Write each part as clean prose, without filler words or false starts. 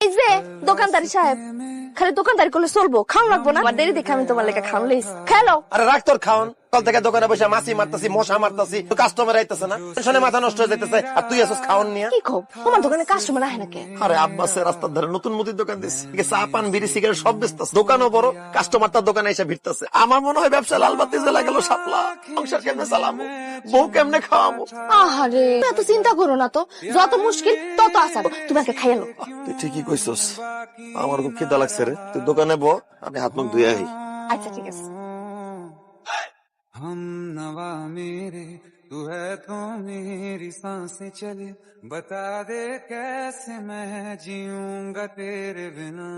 এই যে দোকানদারি সাহেব, খালি দোকানদারি করলে চলবো? খাওন লাগবো না? আমার দেরি দেখে আমি তোমার লেখা খাওন লইস। খেলো। আরে রাখ তোর খাওন। কাল থেকে দোকানে বসে মাছি মারতাছি, মশা মারতাছি, কাস্টমার আইতেছে না, টেনশনে মাথা নষ্ট হয়ে যাইতেছে, আর তুই আসছিস খাওন নিয়ে। কি খব, তোমার দোকানে কাস্টমার আহে নাকি? আরে আব্বাসের রাস্তার ধারে নতুন মুদির দোকান দিচ্ছে, চা পান বিড়ি সিগারেট সব বেচতেছে, দোকানও বড়, কাস্টমার তার দোকানে এসে ভিড়তেছে। আমার মনে হয় ব্যবসা লাল বাতি জ্বলা গেল শাপলা। সংসার কেমনে চালাবো, বউ কেমনে খাওয়াবো? আহারে, এত চিন্তা করো না তো, যত মুশকিল তত আসার। তোমাকে খাইয়ালো। তুই ঠিকই কইছস, আমার খুব খিদা লাগছে রে। তুই দোকানে ব, আমি হাত মুখ ধুয়ে আহি। আচ্ছা ঠিক আছে। हम नवा मेरे तू है तो मेरी सांसें चले बता दे कैसे मैं जीऊंगा तेरे बिना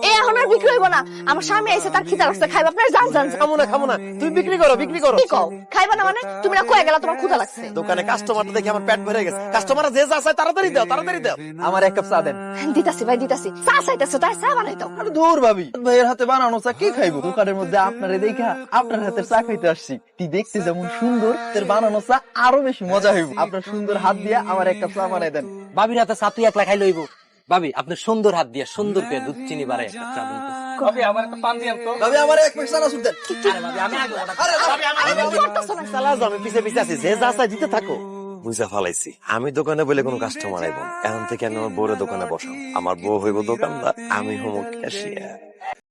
এ এখন আর বিক্রি হইব না। আমার স্বামী আইছে, তার খিদা লাগছে, খাইবা। আপনার যান যান। খামো না, তুই বিক্রি করো, বিক্রি করো। কি কও, খাইবা না মানে? তুমি না কয়ে গেলা তোমার ক্ষুধা লাগছে। দোকানে কাস্টমার দেখে আমার পেট ভরে গেছে। কাস্টমার যে যা চায় তাড়াতাড়ি দাও, তাড়াতাড়ি দাও। আমার এক কাপ চা দেন। দিতাছি ভাই, দিতাছি। চা চাইতেছো, তাই চা বানাই দাও। আরে দূর ভাবি, ভাইয়ের হাতে বানানো চা কি খাইবো? দোকানের মধ্যে আপনারে দেখা আপনার হাতের চা খাইতে আসছি। তুই দেখছি যেমন সুন্দর, তোর বানানো চা আরো বেশি মজা হইব। আপনার সুন্দর হাত দিয়ে আমার এক কাপ চা বানাই দেন। ভাবির হাতে চা তুই একলা খাই লইব? ভাবি, আপনি সুন্দর হাত দিয়ে সুন্দর করে দুধ চিনি বাড়াই একটা চা দিন। ভাবি আমার একটা পান দিয়েন তো। ভাবি আমার এক প্যাকেট চা দেন। আমি পিছে পিছে আছি, যে যা চায় দিতে থাকো। বুঝা ফালাইছি, আমি দোকানে বলে কোনো কাস্টমার আইব না। এখন থেকে আমি আমার বউরে দোকানে বসাম। আমার বউ হইব দোকানদার, আমি হবো ক্যাশিয়ার।